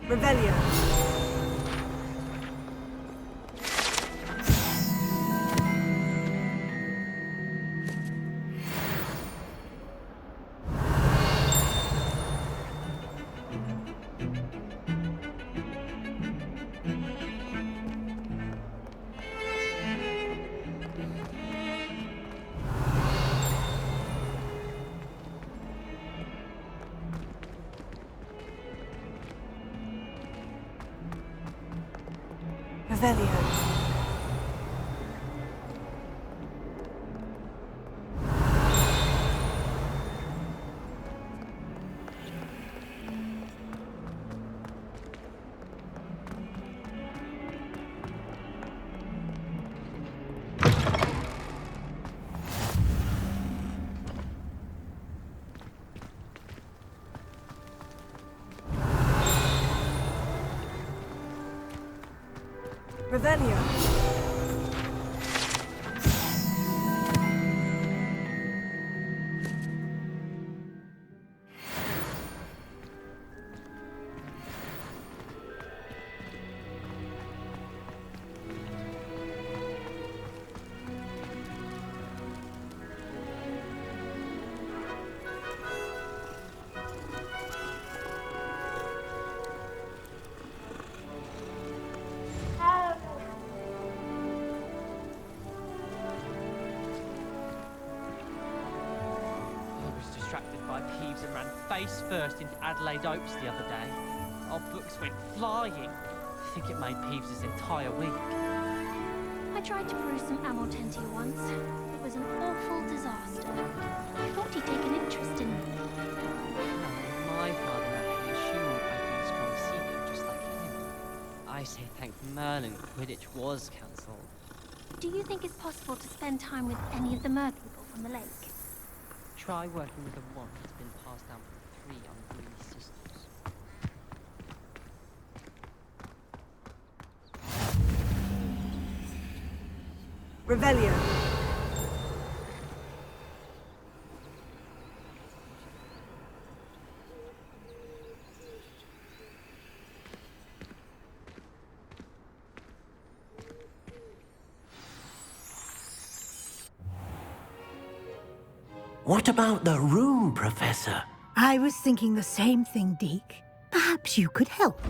Revelio. Revelio. Revelio. By Peeves and ran face first into Adelaide Oaks the other day. Our books went flying. I think it made Peeves' entire week. I tried to brew some amortentia once. It was an awful disaster. I thought he'd take an interest in me. No, my father actually assumed I'd been a strong secret just like him. I say thank Merlin Quidditch was cancelled. Do you think it's possible to spend time with any of the merpeople from the lake? Try working with a wand that's been passed down from 3 unruly sisters. Revelio. What about the room, Professor? I was thinking the same thing, Deke. Perhaps you could help.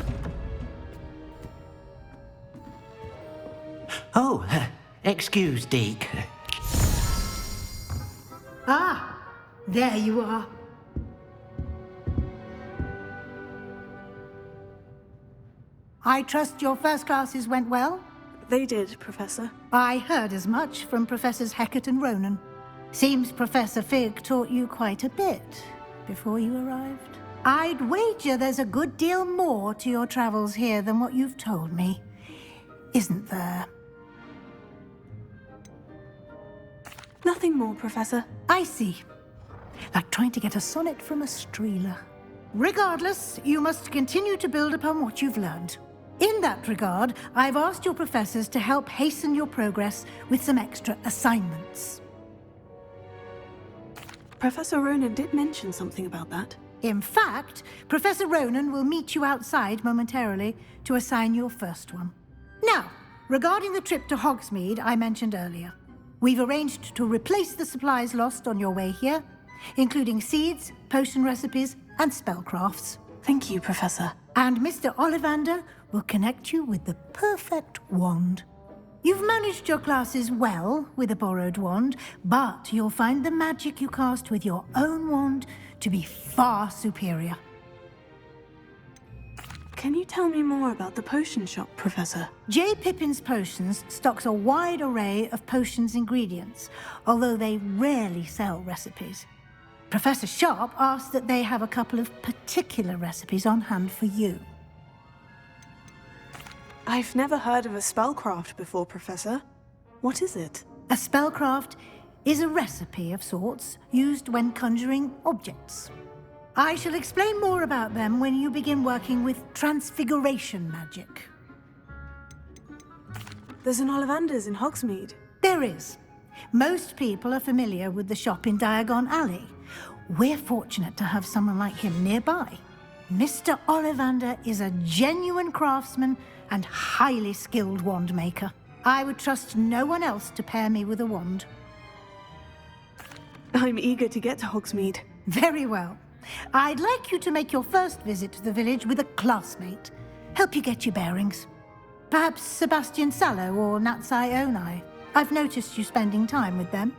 Oh, excuse, Deke. Ah, there you are. I trust your first classes went well? They did, Professor. I heard as much from Professors Hecat and Ronan. Seems Professor Fig taught you quite a bit before you arrived. I'd wager there's a good deal more to your travels here than what you've told me. Isn't there? Nothing more, Professor. I see. Like trying to get a sonnet from a streeler. Regardless, you must continue to build upon what you've learned. In that regard, I've asked your professors to help hasten your progress with some extra assignments. Professor Ronan did mention something about that. In fact, Professor Ronan will meet you outside momentarily to assign your first one. Now, regarding the trip to Hogsmeade I mentioned earlier, we've arranged to replace the supplies lost on your way here, including seeds, potion recipes, and spellcrafts. Thank you, Professor. And Mr. Ollivander will connect you with the perfect wand. You've managed your classes well with a borrowed wand, but you'll find the magic you cast with your own wand to be far superior. Can you tell me more about the potion shop, Professor? J. Pippin's Potions stocks a wide array of potions ingredients, although they rarely sell recipes. Professor Sharp asked that they have a couple of particular recipes on hand for you. I've never heard of a spellcraft before, Professor. What is it? A spellcraft is a recipe of sorts used when conjuring objects. I shall explain more about them when you begin working with transfiguration magic. There's an Ollivander's in Hogsmeade. There is. Most people are familiar with the shop in Diagon Alley. We're fortunate to have someone like him nearby. Mr. Ollivander is a genuine craftsman and highly skilled wand maker. I would trust no one else to pair me with a wand. I'm eager to get to Hogsmeade. Very well. I'd like you to make your first visit to the village with a classmate. Help you get your bearings. Perhaps Sebastian Sallow or Natsai Onai. I've noticed you spending time with them.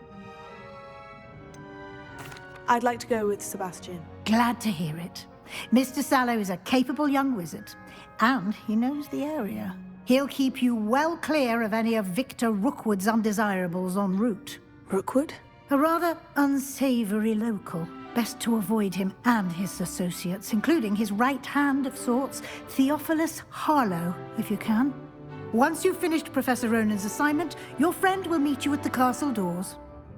I'd like to go with Sebastian. Glad to hear it. Mr. Sallow is a capable young wizard, and he knows the area. He'll keep you well clear of any of Victor Rookwood's undesirables en route. Rookwood? A rather unsavory local. Best to avoid him and his associates, including his right hand of sorts, Theophilus Harlow, if you can. Once you've finished Professor Ronan's assignment, your friend will meet you at the castle doors.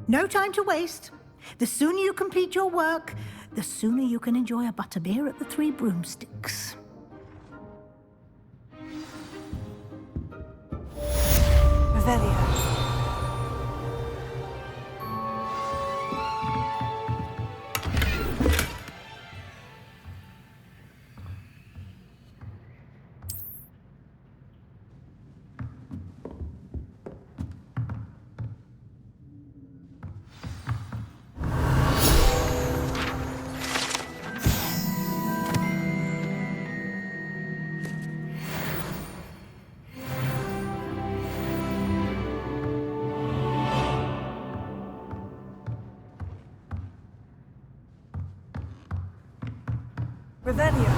No time to waste. The sooner you complete your work, the sooner you can enjoy a butterbeer at the Three Broomsticks. Revelio. Revelio.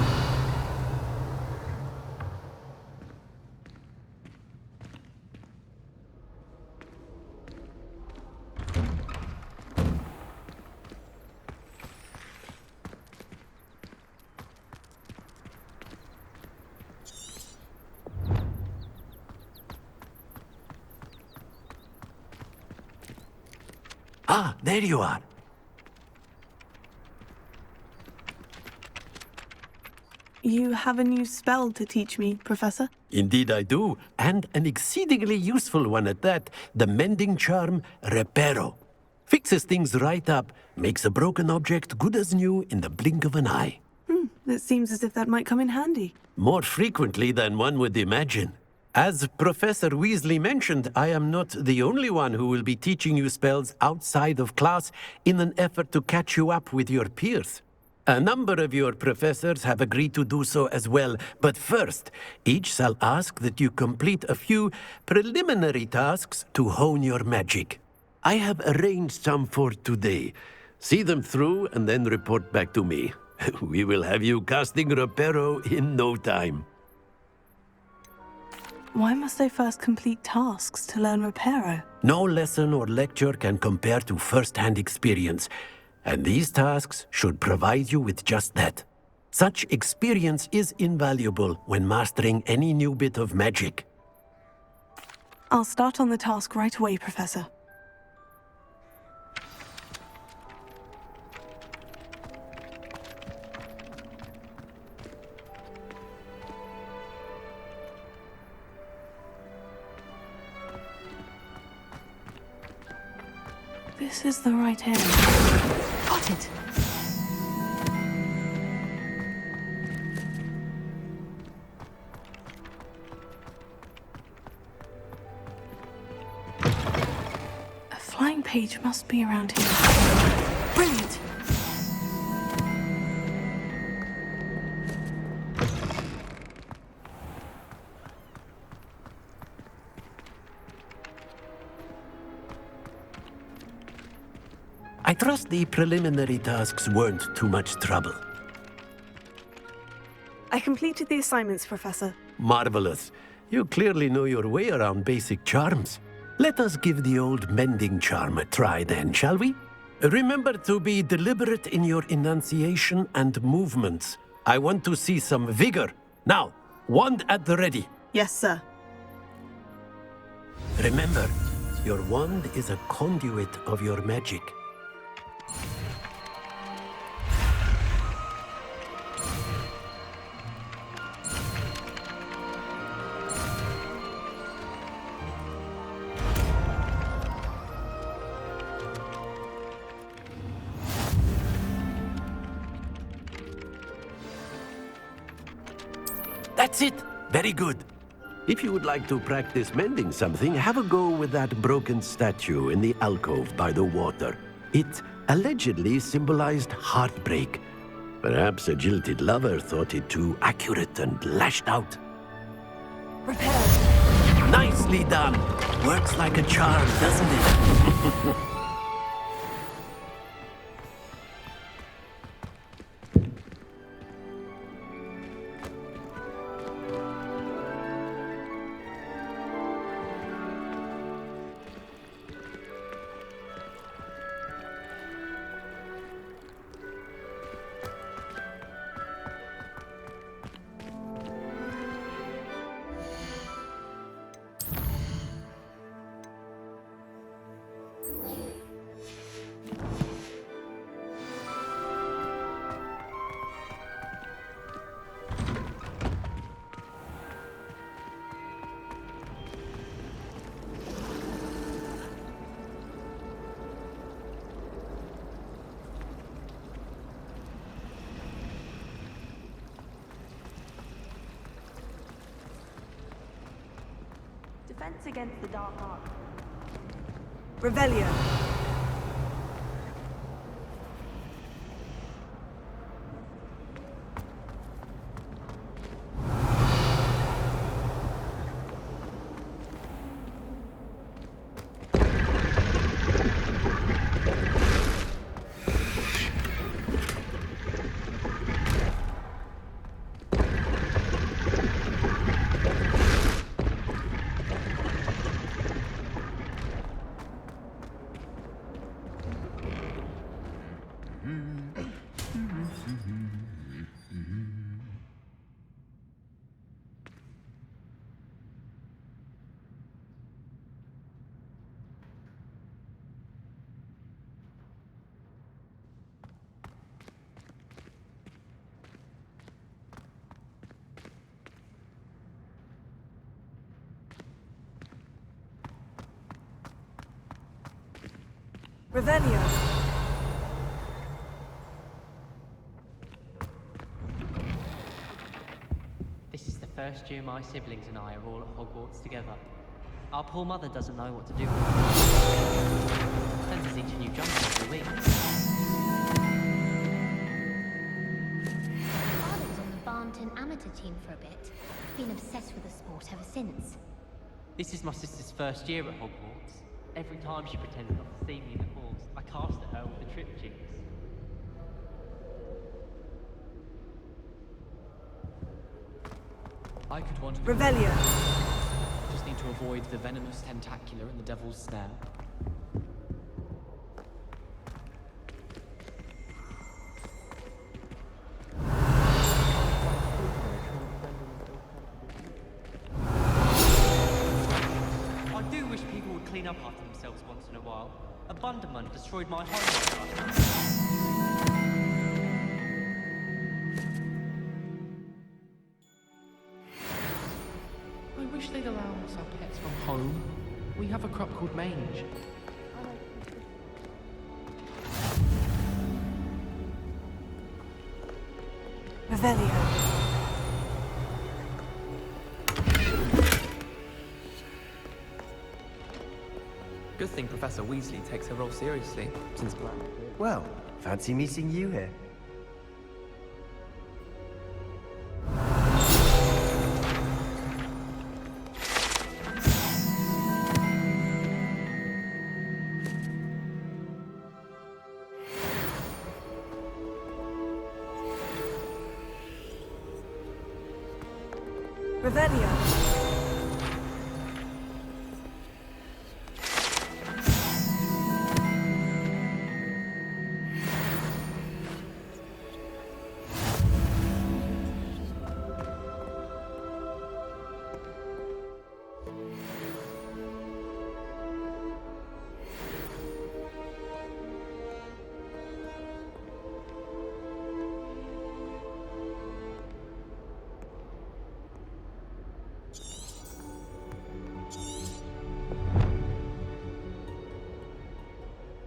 Ah, there you are. You have a new spell to teach me, Professor? Indeed I do, and an exceedingly useful one at that, the mending charm Reparo. Fixes things right up, makes a broken object good as new in the blink of an eye. It seems as if that might come in handy. More frequently than one would imagine. As Professor Weasley mentioned, I am not the only one who will be teaching you spells outside of class in an effort to catch you up with your peers. A number of your professors have agreed to do so as well, but first, each shall ask that you complete a few preliminary tasks to hone your magic. I have arranged some for today. See them through and then report back to me. We will have you casting Reparo in no time. Why must I first complete tasks to learn Reparo? No lesson or lecture can compare to first-hand experience. And these tasks should provide you with just that. Such experience is invaluable when mastering any new bit of magic. I'll start on the task right away, Professor. This is the right area. Got it! A flying page must be around here. Brilliant! I trust the preliminary tasks weren't too much trouble. I completed the assignments, Professor. Marvelous. You clearly know your way around basic charms. Let us give the old mending charm a try then, shall we? Remember to be deliberate in your enunciation and movements. I want to see some vigor. Now, wand at the ready. Yes, sir. Remember, your wand is a conduit of your magic. That's it! Very good. If you would like to practice mending something, have a go with that broken statue in the alcove by the water. It allegedly symbolized heartbreak. Perhaps a jilted lover thought it too accurate and lashed out. Repaired. Nicely done! Works like a charm, doesn't it? Defense against the dark art. Revelio. Revelio. This is the first year my siblings and I are all at Hogwarts together. Our poor mother doesn't know what to do with us. Sends us each a new jumper every week. Father was on the Barnton amateur team for a bit. Been obsessed with the sport ever since. This is my sister's first year at Hogwarts. Every time she pretended not to see me in the halls, I cast at her with the trip jinx. I could want to Revelio. just need to avoid the venomous tentacular and the devil's snare. I do wish people would clean up after themselves once in a while. A Bunderman destroyed my home. I wish they'd allow us our pets from home. We have a crop called mange. Revelio. Good thing Professor Weasley takes her role seriously, since Black. Well, fancy meeting you here. Revelio.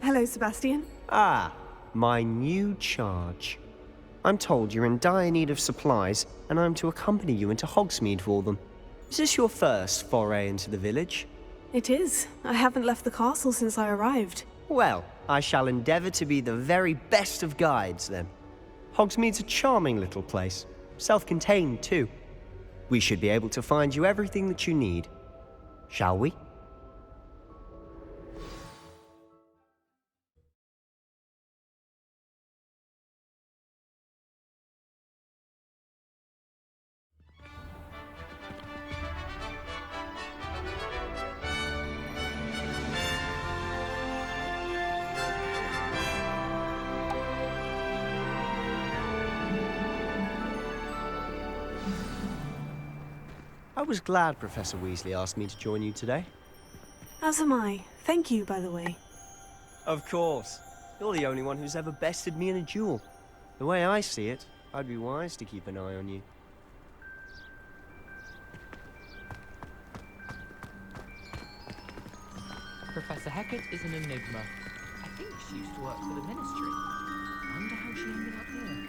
Hello, Sebastian. Ah, my new charge. I'm told you're in dire need of supplies, and I'm to accompany you into Hogsmeade for them. Is this your first foray into the village? It is. I haven't left the castle since I arrived. Well, I shall endeavour to be the very best of guides, then. Hogsmeade's a charming little place, self-contained too. We should be able to find you everything that you need. Shall we? I was glad Professor Weasley asked me to join you today. As am I. Thank you, by the way. Of course. You're the only one who's ever bested me in a duel. The way I see it, I'd be wise to keep an eye on you. Professor Hecat is an enigma. I think she used to work for the Ministry. Wonder how she ended up here.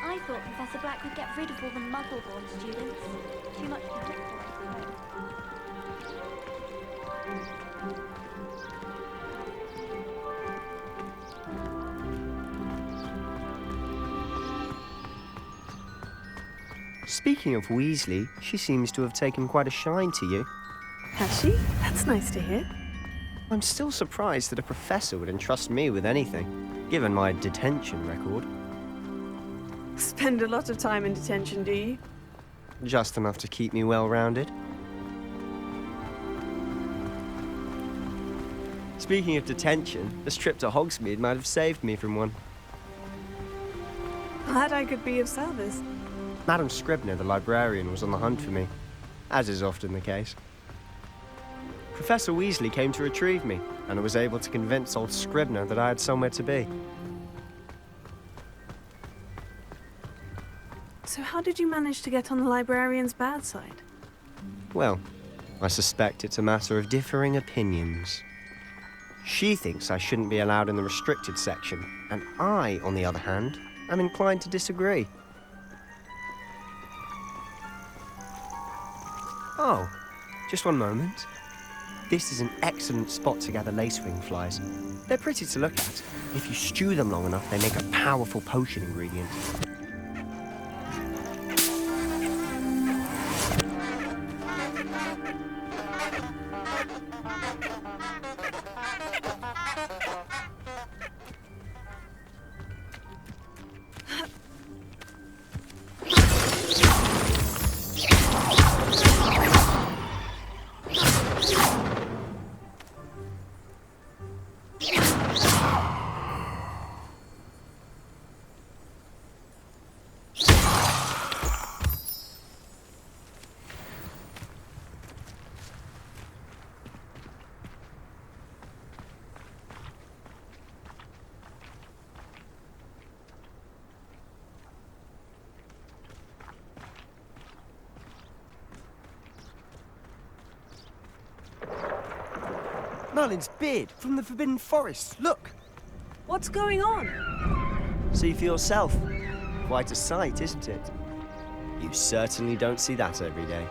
I thought Professor Black would get rid of all the Muggle-born students. Too much to pick for, I suppose. Speaking of Weasley, she seems to have taken quite a shine to you. Has she? That's nice to hear. I'm still surprised that a professor would entrust me with anything, given my detention record. Spend a lot of time in detention, do you? Just enough to keep me well-rounded. Speaking of detention, this trip to Hogsmeade might have saved me from one. Glad I could be of service. Madam Scribner, the librarian, was on the hunt for me, as is often the case. Professor Weasley came to retrieve me, and I was able to convince old Scribner that I had somewhere to be. So how did you manage to get on the librarian's bad side? Well, I suspect it's a matter of differing opinions. She thinks I shouldn't be allowed in the restricted section, and I, on the other hand, am inclined to disagree. Oh, just one moment. This is an excellent spot to gather lacewing flies. They're pretty to look at. If you stew them long enough, they make a powerful potion ingredient. Merlin's beard from the Forbidden Forest. Look! What's going on? See for yourself. Quite a sight, isn't it? You certainly don't see that every day.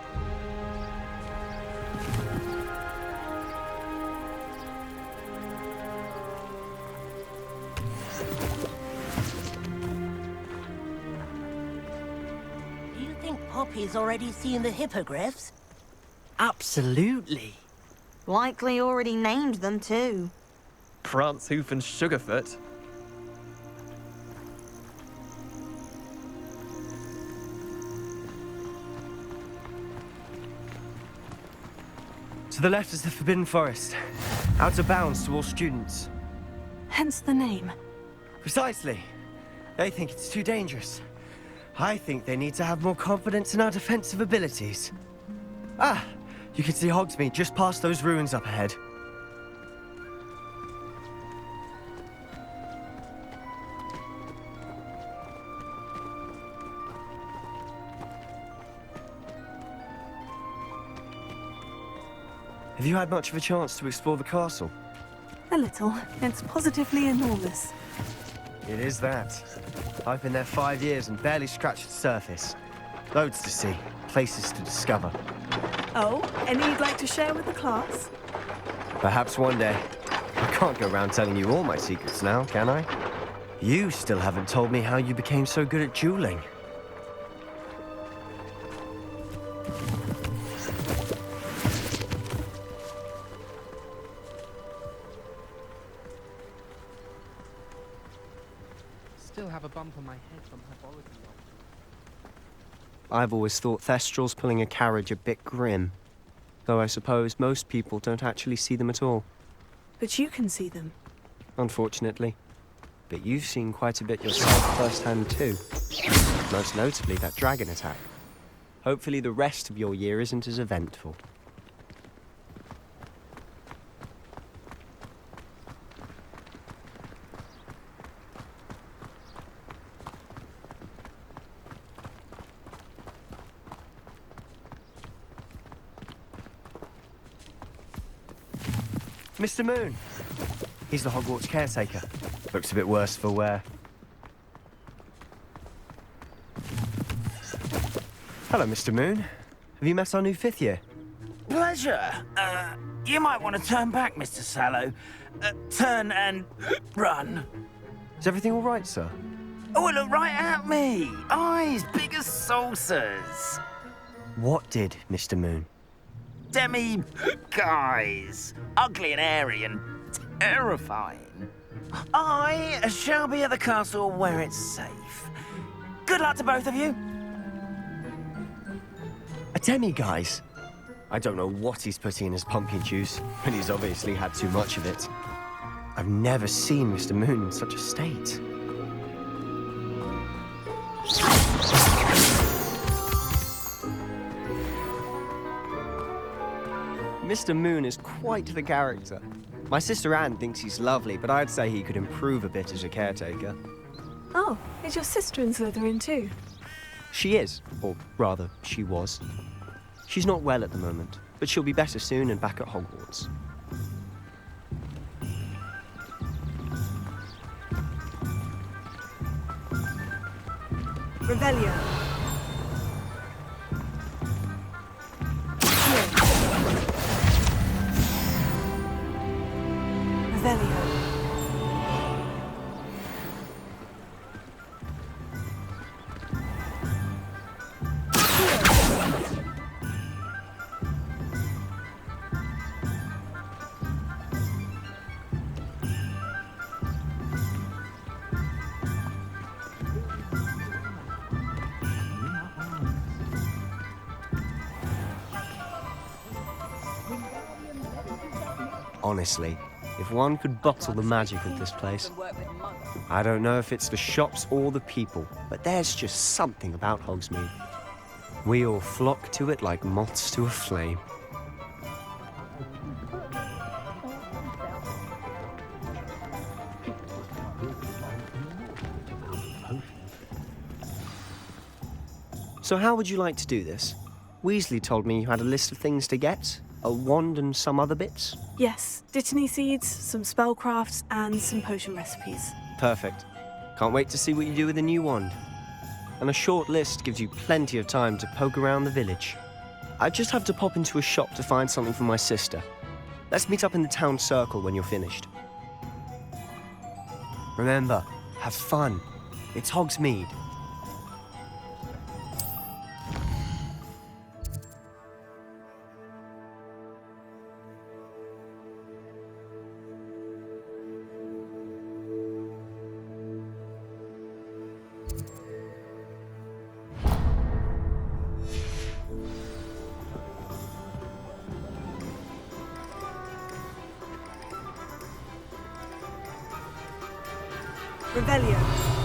Do you think Poppy's already seen the hippogriffs? Absolutely. Likely already named them too. Prance, Hoof and Sugarfoot. To the left is the Forbidden Forest. Out of bounds to all students. Hence the name. Precisely. They think it's too dangerous. I think they need to have more confidence in our defensive abilities. Ah! You can see Hogsmeade just past those ruins up ahead. Have you had much of a chance to explore the castle? A little. It's positively enormous. It is that. I've been there 5 years and barely scratched the surface. Loads to see, places to discover. Oh, any you'd like to share with the class? Perhaps one day. I can't go around telling you all my secrets now, can I? You still haven't told me how you became so good at dueling. Still have a bump on my head from herbology. I've always thought Thestrals pulling a carriage a bit grim. Though I suppose most people don't actually see them at all. But you can see them. Unfortunately. But you've seen quite a bit yourself firsthand too. Most notably that dragon attack. Hopefully the rest of your year isn't as eventful. Mr. Moon! He's the Hogwarts caretaker. Looks a bit worse for wear. Hello, Mr. Moon. Have you met our new 5th year? Pleasure. You might want to turn back, Mr. Sallow. Turn and run. Is everything all right, sir? Oh, look right at me. Eyes big as saucers. What did, Mr. Moon? Guys. Ugly and hairy and terrifying. I shall be at the castle where it's safe. Good luck to both of you. A demi-guise? I don't know what he's putting in his pumpkin juice, and he's obviously had too much of it. I've never seen Mr. Moon in such a state. Mr. Moon is quite the character. My sister Anne thinks he's lovely, but I'd say he could improve a bit as a caretaker. Oh, is your sister in Slytherin too? She is, or rather, she was. She's not well at the moment, but she'll be better soon and back at Hogwarts. Revelio. Revelio. Honestly, if one could bottle the magic of this place. I don't know if it's the shops or the people, but there's just something about Hogsmeade. We all flock to it like moths to a flame. So how would you like to do this? Weasley told me you had a list of things to get. A wand and some other bits? Yes, Dittany seeds, some spellcrafts, and some potion recipes. Perfect. Can't wait to see what you do with the new wand. And a short list gives you plenty of time to poke around the village. I just have to pop into a shop to find something for my sister. Let's meet up in the town circle when you're finished. Remember, have fun. It's Hogsmeade. Revelio.